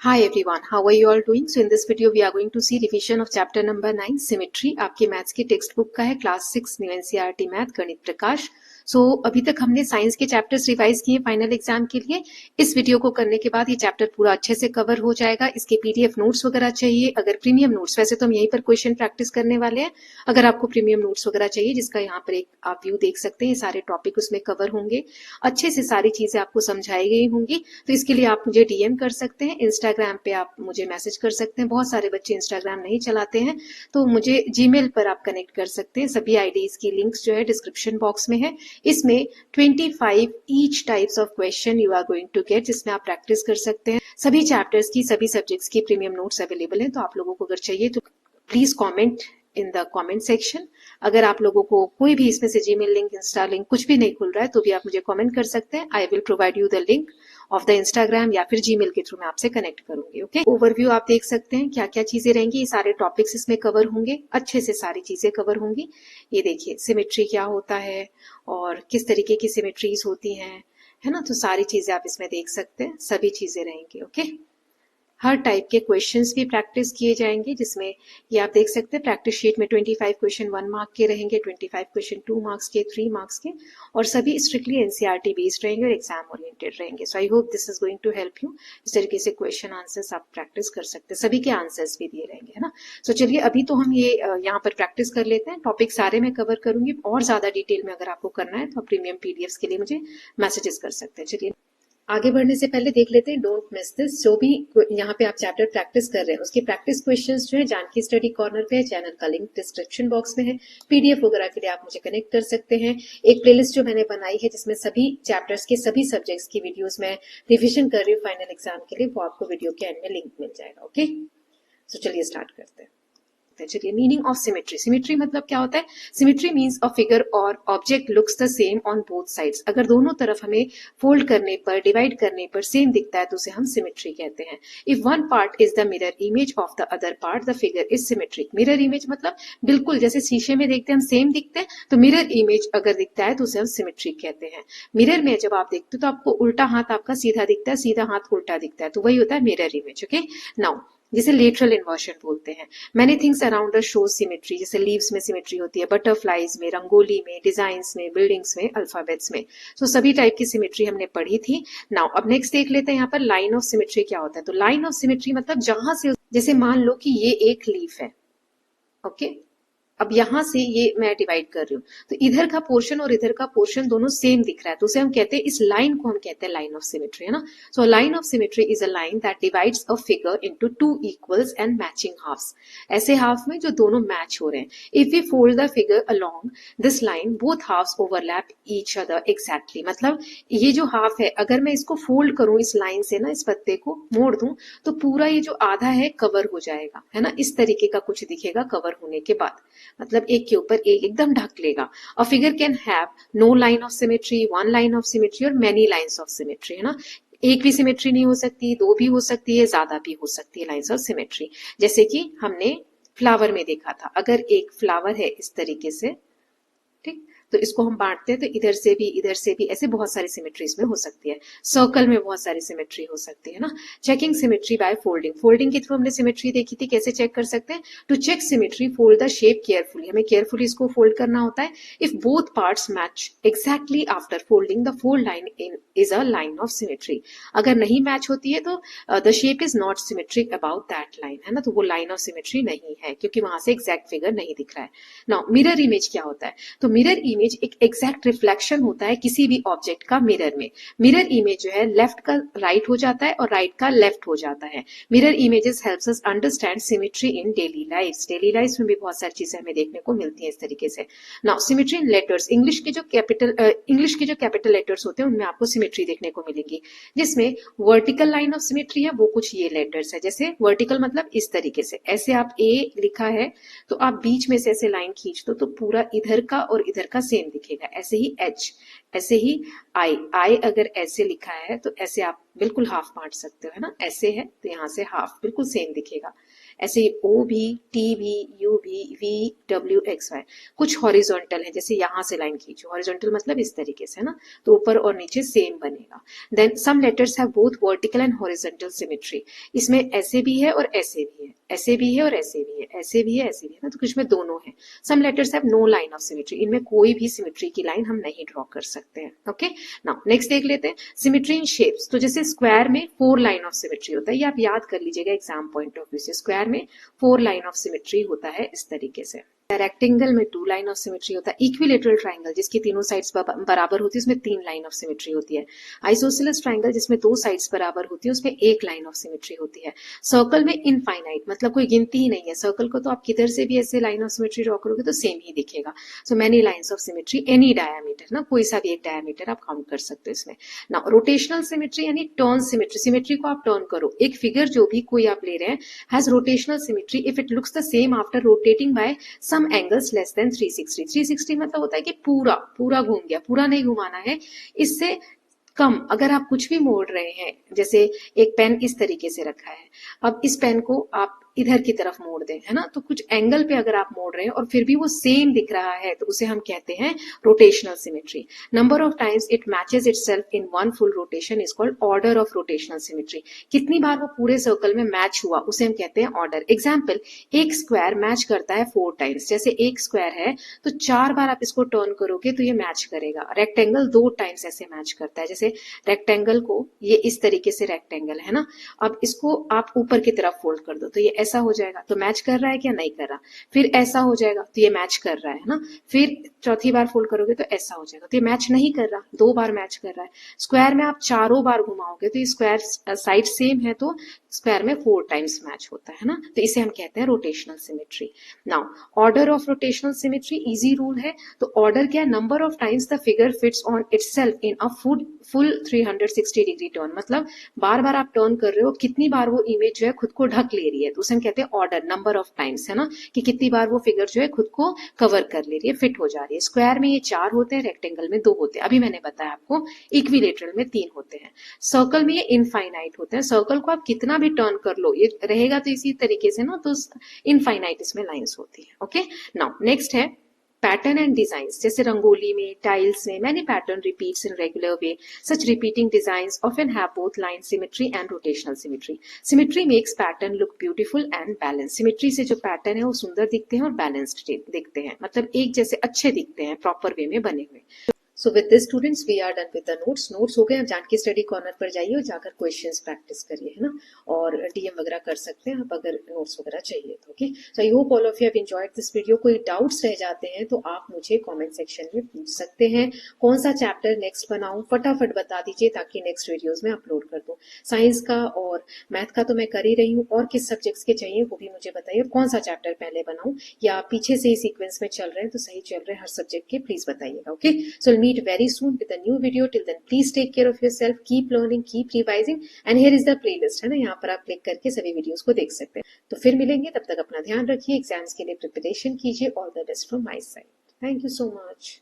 Hi everyone, how are you all doing? So in this video we are going to see revision of chapter number 9 symmetry. आपके maths की text book का है class 6 new NCERT math गणित प्रकाश. सो अभी तक हमने science के chapters revise किए फाइनल एग्जाम के लिए. इस वीडियो को करने के बाद ये चैप्टर पूरा अच्छे से कवर हो जाएगा. इसके पीडीएफ नोट्स वगैरह चाहिए, अगर प्रीमियम नोट्स, वैसे तो हम यहीं पर क्वेश्चन प्रैक्टिस करने वाले हैं, अगर आपको प्रीमियम नोट्स वगैरह चाहिए जिसका यहाँ पर एक आप व्यू देख सकते हैं, सारे टॉपिक उसमें कवर होंगे, अच्छे से सारी चीजें आपको समझाई गई होंगी. तो इसके लिए आप मुझे डीएम कर सकते हैं, इंस्टाग्राम पे आप मुझे मैसेज कर सकते हैं. बहुत सारे बच्चे इंस्टाग्राम नहीं चलाते हैं तो मुझे जीमेल पर आप कनेक्ट कर सकते हैं. सभी आईडीज की लिंक्स जो है डिस्क्रिप्शन बॉक्स में है. इसमें 25 each types of question you are going to get, जिसमें आप प्रैक्टिस कर सकते हैं. सभी चैप्टर्स की, सभी सब्जेक्ट्स की प्रीमियम नोट्स अवेलेबल हैं. तो आप लोगों को अगर चाहिए तो please comment in the comment section. अगर आप लोगों को कोई भी इसमें से जीमेल लिंक, इंस्टा लिंक कुछ भी नहीं खुल रहा है तो भी आप मुझे कमेंट कर सकते हैं. I will provide you the link of the Instagram या फिर जीमेल के थ्रू मैं आपसे कनेक्ट करूंगी. ओके, ओवरव्यू आप देख सकते हैं क्या क्या चीजें रहेंगी. ये सारे टॉपिक्स इसमें कवर होंगे, अच्छे से सारी चीजें कवर होंगी. ये देखिए सिमेट्री क्या होता है और किस तरीके की सिमेट्रीज होती हैं, है ना. तो सारी चीजें आप इसमें देख सकते हैं, सभी चीजें रहेंगी. ओके, हर टाइप के क्वेश्चंस भी प्रैक्टिस किए जाएंगे, जिसमें ये आप देख सकते हैं प्रैक्टिस शीट में 25 क्वेश्चन 1 मार्क के रहेंगे, 25 क्वेश्चन 2 मार्क्स के, 3 मार्क्स के, और सभी स्ट्रिक्टली एनसीईआरटी बेस्ड रहेंगे और एग्जाम ओरिएंटेड रहेंगे. So I hope this is going to help you. इस तरीके से क्वेश्चन आंसर्स आप प्रैक्टिस कर सकते हैं, सभी के आंसर्स भी दिए रहेंगे, है ना. सो चलिए अभी तो हम ये यहाँ पर प्रैक्टिस कर लेते हैं. टॉपिक सारे मैं कवर करूंगी, और ज्यादा डिटेल में अगर आपको करना है तो आप प्रीमियम पीडीएफ के लिए मुझे मैसेजेस कर सकते हैं. चलिए आगे बढ़ने से पहले देख लेते हैं, डोंट मिस दिस. जो भी यहाँ पे आप चैप्टर प्रैक्टिस कर रहे हैं उसके प्रैक्टिस क्वेश्चंस जो है जानकी स्टडी कॉर्नर पे है. चैनल का लिंक डिस्क्रिप्शन बॉक्स में है. पीडीएफ वगैरह के लिए आप मुझे कनेक्ट कर सकते हैं. एक प्लेलिस्ट जो मैंने बनाई है जिसमें सभी चैप्टर्स के सभी सब्जेक्ट्स की वीडियोज में रिविजन कर रही हूँ फाइनल एग्जाम के लिए, वो आपको वीडियो के एंड में लिंक मिल जाएगा. ओके, सो चलिए स्टार्ट करते हैं. चलिए, मीनिंग ऑफ सिमेट्री. सिमेट्री मतलब क्या होता है? सिमेट्री मींस अ फिगर और object looks the same on both sides. अगर दोनों तरफ हमें फोल्ड करने पर, डिवाइड करने पर सेम दिखता है तो उसे हम सिमेट्री कहते हैं. If one part is the mirror image of the other part the figure is symmetric. Mirror image मतलब बिल्कुल जैसे शीशे में देखते हैं हम सेम दिखते हैं, तो मिरर इमेज अगर दिखता है तो उसे हम सिमेट्रिक कहते हैं. मिरर में जब आप देखते हो तो आपको उल्टा हाथ आपका सीधा दिखता है, सीधा हाथ उल्टा दिखता है, तो वही होता है मिरर इमेज. ओके, नाउ जिसे लेटरल इन्वर्शन बोलते हैं. Many things around us shows symmetry. जैसे लीव्स में सिमेट्री होती है, बटरफ्लाइज में, रंगोली में, डिजाइन्स में, बिल्डिंग्स में, अल्फाबेट्स में. सो सभी टाइप की सिमेट्री हमने पढ़ी थी. नाउ अब नेक्स्ट देख लेते हैं यहाँ पर लाइन ऑफ सिमेट्री क्या होता है. तो लाइन ऑफ सिमेट्री मतलब जहां से, जैसे मान लो कि ये एक लीफ है. ओके, अब यहां से ये मैं डिवाइड कर रही हूँ तो इधर का पोर्शन और इधर का पोर्शन दोनों सेम दिख रहा है, तो उसे हम कहते हैं, इस लाइन को हम कहते हैं लाइन ऑफ सिमेट्री, है ना. So line of symmetry is a line that divides a figure into two equals and matching halves. ऐसे हाफ में जो दोनों मैच हो रहे हैं. If we fold the figure along this line both halves overlap each other exactly. मतलब ये जो हाफ है अगर मैं इसको फोल्ड करूं इस लाइन से ना, इस पत्ते को मोड़ दूं तो पूरा ये जो आधा है कवर हो जाएगा, है ना. इस तरीके का कुछ दिखेगा कवर होने के बाद, मतलब एक के ऊपर एक एकदम ढक लेगा. A figure can have no line of symmetry, one line of symmetry और मेनी लाइन्स ऑफ सिमेट्री, है ना. एक भी सिमेट्री नहीं हो सकती, दो भी हो सकती है, ज्यादा भी हो सकती है लाइन्स ऑफ सिमेट्री. जैसे कि हमने फ्लावर में देखा था, अगर एक फ्लावर है इस तरीके से, ठीक, तो इसको हम बांटते हैं तो इधर से भी, इधर से भी, ऐसे बहुत सारी सिमेट्रीज में हो सकती है. सर्कल में बहुत सारी सिमेट्री हो सकती है ना. Checking symmetry by folding. Folding के थ्रू हमने सिमेट्री देखी थी, कैसे चेक कर सकते हैं. To check symmetry fold the shape carefully. हमें केयरफुली इसको फोल्ड करना होता है. If both parts match exactly after folding the fold line in is a line of symmetry. अगर नहीं मैच होती है तो the shape is not symmetric about that line, है ना. तो वो लाइन ऑफ सिमेट्री नहीं है क्योंकि वहां से एग्जैक्ट फिगर नहीं दिख रहा है. नाउ मिरर इमेज क्या होता है. तो मिरर इमेज एक एग्जैक्ट रिफ्लेक्शन होता है किसी भी ऑब्जेक्ट का मिरर में. मिरर इमेज जो है लेफ्ट का राइट हो जाता है और राइट का लेफ्ट हो जाता है. Mirror images helps us understand symmetry in daily life. Daily life में भी बहुत सारी चीजें हमें देखने को मिलती हैं इस तरीके से. नाउ सिमेट्री इन लेटर्स. इंग्लिश के जो कैपिटल लेटर्स होते हैं उनमें आपको सिमेट्री देखने को मिलेगी, जिसमें वर्टिकल लाइन ऑफ सिमेट्री है, वो कुछ ये लेटर्स है. जैसे वर्टिकल मतलब इस तरीके से, ऐसे आप ए लिखा है तो आप बीच में से ऐसे लाइन खींच दो तो पूरा इधर का और इधर का सेम दिखेगा. ऐसे ही एच, ऐसे ही आई अगर ऐसे लिखा है तो ऐसे आप बिल्कुल हाफ बांट सकते हो, है ना, ऐसे है तो यहाँ से हाफ बिल्कुल सेम दिखेगा। ऐसे ही ओ भी, टी भी, यू भी, वी, डब्ल्यू, एक्स, वाई कुछ हॉरिजॉन्टल है, जैसे यहाँ से लाइन खींचो, हॉरिजॉन्टल मतलब इस तरीके से, है ना, तो ऊपर और नीचे सेम बनेगा। Then some letters have both vertical and horizontal symmetry, इसमें ऐसे भी है और ऐसे भी है, ऐसे भी है और ऐसे भी है, ऐसे भी है ऐसे भी है ना, तो कुछ में दोनों है। Some letters have no line of symmetry, इनमें कोई भी सिमेट्री की लाइन हम नहीं ड्रॉ कर सकते हैं। ओके, नाउ नेक्स्ट देख लेते हैं सिमेट्री इन शेप्स। तो जैसे स्क्वायर में 4 लाइन ऑफ सिमेट्री होता है, ये आप याद कर लीजिएगा एग्जाम पॉइंट ऑफ व्यू से, स्क्वायर में 4 लाइन ऑफ सिमेट्री होता है इस तरीके से। रेक्टेंगल में 2 लाइन ऑफ सिमेट्री होता है। इक्विलेटरल ट्राइंगल जिसकी तीनों साइड्स बराबर होती है उसमें 3 लाइन ऑफ सिमेट्री होती है। आइसोसेलेस ट्राइंगल जिसमें 2 साइड्स बराबर होती है उसमें 1 लाइन ऑफ सिमेट्री होती है। सर्कल में इनफाइनाइट मतलब कोई गिनती ही नहीं है, सर्कल को तो आप किधर से भी ऐसे लाइन ऑफ सिमेट्री ड्रॉ करोगे तो सेम ही दिखेगा। So many lines of symmetry, any diameter ना, कोई सा भी एक डायमीटर आप काउंट कर सकते हो इसमें। नाउ रोटेशनल सिमेट्री यानी टर्न सिमेट्री, सिमेट्री को आप टर्न करो, एक फिगर जो भी कोई आप ले रहे हैं has rotational symmetry if it looks the same after rotating by some angles less than 360। 360 मतलब होता है कि पूरा पूरा घूम गया, पूरा नहीं घुमाना है, इससे कम अगर आप कुछ भी मोड़ रहे हैं, जैसे एक पेन इस तरीके से रखा है, अब इस पेन को आप इधर की तरफ मोड़ दें, है ना, तो कुछ एंगल पे अगर आप मोड़ रहे हैं और फिर भी वो सेम दिख रहा है तो उसे हम कहते हैं rotational symmetry. Number of times it matches itself in one full rotation is called order of rotational symmetry. कितनी बार वो पूरे सर्कल में मैच हुआ उसे हम कहते हैं ऑर्डर। एग्जाम्पल, एक स्क्वायर मैच करता है 4 टाइम्स, जैसे एक स्क्वायर है तो 4 बार आप इसको टर्न करोगे तो ये मैच करेगा। रेक्टेंगल 2 टाइम्स ऐसे मैच करता है, जैसे रेक्टेंगल को, ये इस तरीके से रेक्टेंगल है ना, अब इसको आप ऊपर की तरफ फोल्ड कर दो तो ये ऐसा हो जाएगा, तो मैच कर रहा है क्या, नहीं कर रहा। फिर ऐसा हो जाएगा तो ये मैच कर रहा है ना, फिर चौथी बार फोल्ड करोगे तो ऐसा हो जाएगा, तो ये मैच नहीं कर रहा, 2 बार मैच कर रहा है। स्क्वायर में आप चारों बार घुमाओगे तो ये स्क्वायर साइड सेम है तो स्क्वायर में 4 टाइम्स मैच होता है ना, तो इसे हम कहते हैं rotational symmetry. Now order of rotational symmetry, easy rule है, तो ऑर्डर क्या, number of times the figure fits on itself in a full 360 degree turn, मतलब बार बार आप टर्न कर रहे हो, कितनी बार वो इमेज जो है खुद को ढक ले रही है, तो उसे हम कहते हैं ऑर्डर, नंबर ऑफ टाइम्स, है ना, कि कितनी बार वो फिगर जो है खुद को कवर कर ले रही है, फिट हो जा रही है। स्क्वायर में ये 4 होते हैं, रेक्टेंगल में 2 होते हैं, अभी मैंने बताया आपको, इक्विलेटरल में 3 होते हैं। सर्कल में ये इनफाइनाइट होते हैं, सर्कल को आप कितना भी टर्न कर लो ये रहेगा तो इसी तरीके से ना, तो इनफाइनाइट इसमें लाइंस होती है। ओके, नाउ नेक्स्ट है पैटर्न एंड डिजाइन्स। जैसे रंगोली में, टाइल्स में, many pattern repeats in regular way, such repeating designs often have both line symmetry and rotational symmetry. Symmetry makes pattern look beautiful and balance, symmetry से जो pattern है वो सुंदर दिखते हैं और बैलेंस्ड दिखते हैं, मतलब एक जैसे अच्छे दिखते हैं, प्रॉपर वे में बने हुए। So with this students we are done with the notes हो गए। अब जान के स्टडी कॉर्नर पर जाइए और जाकर क्वेश्चंस प्रैक्टिस करिए, है ना, और डीएम वगैरह कर सकते हैं आप अगर नोट्स वगैरह चाहिए तो। Okay, so I hope all of you have enjoyed this video. कोई डाउट्स रह जाते हैं तो आप मुझे कमेंट सेक्शन में पूछ सकते हैं, कौन सा चैप्टर नेक्स्ट बनाऊं फटाफट बता दीजिए ताकि नेक्स्ट वीडियोज में अपलोड कर दूं। साइंस का और मैथ का तो मैं कर ही रही हूँ, और किस सब्जेक्ट्स के चाहिए वो भी मुझे बताइए, कौन सा चैप्टर पहले बनाऊं, या पीछे से ही सीक्वेंस में चल रहे हैं तो सही चल रहे हैं हर सब्जेक्ट के, प्लीज बताइएगा। Okay, so meet very soon with a new video. Till then please take care of yourself, keep learning, keep revising, and here is the playlist, है ना, यहाँ पर आप क्लिक करके सभी वीडियोस को देख सकते हैं। तो फिर मिलेंगे, तब तक अपना ध्यान रखिए, एग्जाम्स के लिए प्रिपरेशन कीजिए। All the best from my side, thank you so much.